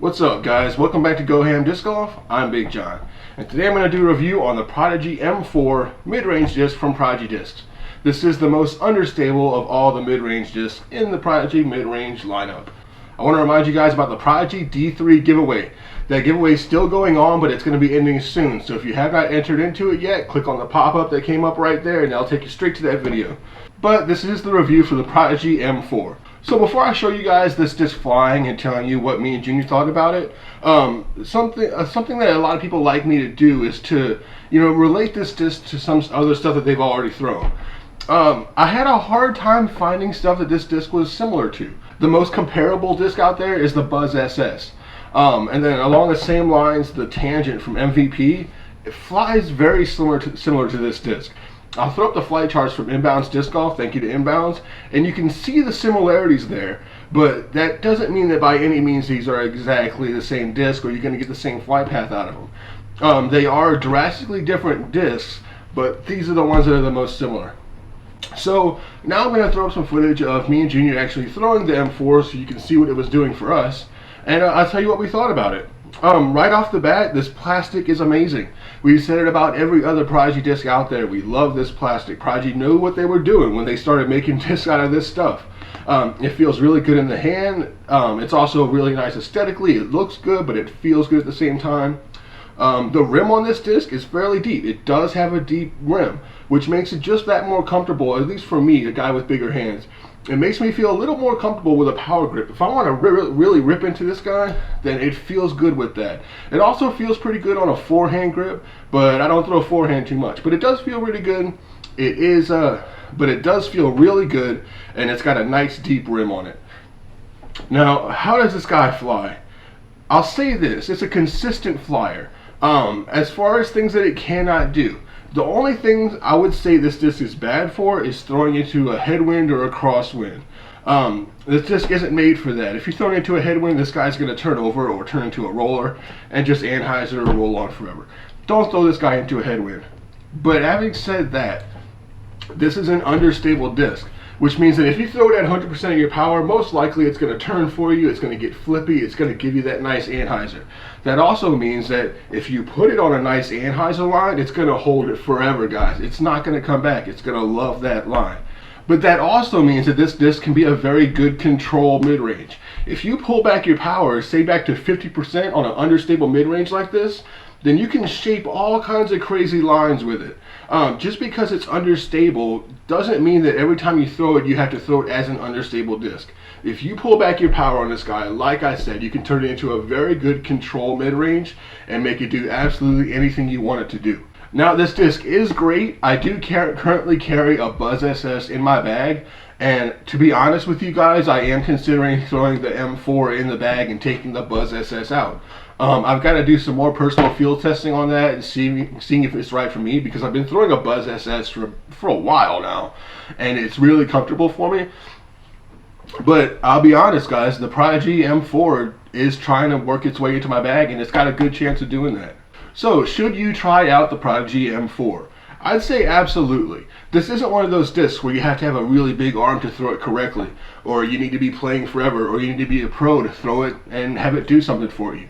What's up, guys? Welcome back to GoHamDiscGolf. I'm Big John, and today I'm going to do a review on the Prodigy M4 mid-range disc from Prodigy Discs. This is the most understable of all the mid-range discs in the Prodigy mid-range lineup. I want to remind you guys about the Prodigy D3 giveaway. That giveaway is still going on, but it's going to be ending soon. So if you have not entered into it yet, click on the pop-up that came up right there, and that'll take you straight to that video. But this is the review for the Prodigy M4. So before I show you guys this disc flying and telling you what me and Junior thought about it, something that a lot of people like me to do is to, relate this disc to some other stuff that they've already thrown. I had a hard time finding stuff that this disc was similar to. The most comparable disc out there is the Buzz SS. And then along the same lines, the Tangent from MVP, it flies very similar to this disc. I'll throw up the flight charts from Inbounds Disc Golf, thank you to Inbounds, and you can see the similarities there, but that doesn't mean that by any means these are exactly the same disc or you're going to get the same flight path out of them. They are drastically different discs, but these are the ones that are the most similar. So now I'm going to throw up some footage of me and Junior actually throwing the M4 so you can see what it was doing for us, and I'll tell you what we thought about it. Right off the bat, this plastic is amazing. We've said it about every other Prodigy disc out there. We love this plastic. Prodigy knew what they were doing when they started making discs out of this stuff. It feels really good in the hand. It's also really nice aesthetically. It looks good, but it feels good at the same time. The rim on this disc is fairly deep. It does have a deep rim, which makes it just that more comfortable, at least for me, a guy with bigger hands. It makes me feel a little more comfortable with a power grip. If I want to really rip into this guy, then it feels good with that. It also feels pretty good on a forehand grip, but I don't throw forehand too much. But it does feel really good. But it does feel really good, and it's got a nice deep rim on it. Now, how does this guy fly? I'll say this, it's a consistent flyer. As far as things that it cannot do, the only thing I would say this disc is bad for is throwing into a headwind or a crosswind. This disc isn't made for that. If you're throwing into a headwind, this guy's going to turn over or turn into a roller and just anhyzer or roll on forever. Don't throw this guy into a headwind. But having said that, this is an understable disc, which means that if you throw it at 100% of your power, most likely it's going to turn for you, it's going to get flippy, it's going to give you that nice anhyzer. That also means that if you put it on a nice anhyzer line, it's going to hold it forever, guys. It's not going to come back. It's going to love that line. But that also means that this disc can be a very good control mid-range. If you pull back your power, say back to 50% on an understable mid-range like this, then you can shape all kinds of crazy lines with it. Just because it's understable doesn't mean that every time you throw it, you have to throw it as an understable disc. If you pull back your power on this guy, like I said, you can turn it into a very good control mid-range and make it do absolutely anything you want it to do. Now, this disc is great. I do currently carry a Buzz SS in my bag, and to be honest with you guys, I am considering throwing the M4 in the bag and taking the Buzz SS out. I've got to do some more personal field testing on that and seeing if it's right for me, because I've been throwing a Buzz SS for a while now, and it's really comfortable for me. But I'll be honest, guys, the Prodigy M4 is trying to work its way into my bag, and it's got a good chance of doing that. So, should you try out the Prodigy M4? I'd say absolutely. This isn't one of those discs where you have to have a really big arm to throw it correctly, or you need to be playing forever, or you need to be a pro to throw it and have it do something for you.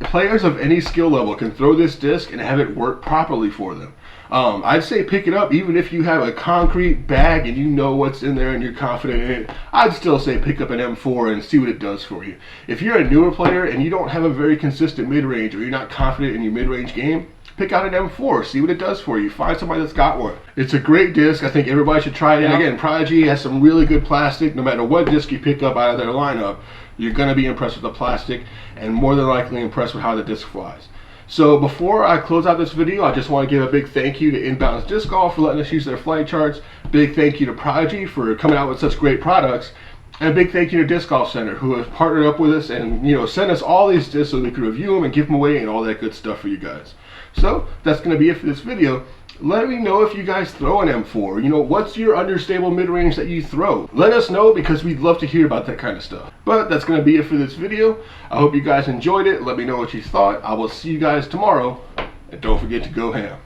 Players of any skill level can throw this disc and have it work properly for them. I'd say pick it up even if you have a concrete bag and you know what's in there and you're confident in it. I'd still say pick up an M4 and see what it does for you. If you're a newer player and you don't have a very consistent mid-range, or you're not confident in your mid-range game, pick out an M4, see what it does for you. Find somebody that's got one. It's a great disc. I think everybody should try it. And again, Prodigy has some really good plastic. No matter what disc you pick up out of their lineup, you're going to be impressed with the plastic and more than likely impressed with how the disc flies. So before I close out this video, I just want to give a big thank you to Inbounds Disc Golf for letting us use their flight charts. Big thank you to Prodigy for coming out with such great products. And a big thank you to Disc Golf Center, who have partnered up with us and sent us all these discs so we could review them and give them away and all that good stuff for you guys. So that's going to be it for this video. Let me know if you guys throw an M4. What's your understable mid-range that you throw? Let us know, because we'd love to hear about that kind of stuff. But that's going to be it for this video. I hope you guys enjoyed it. Let me know what you thought. I will see you guys tomorrow. And don't forget to go ham.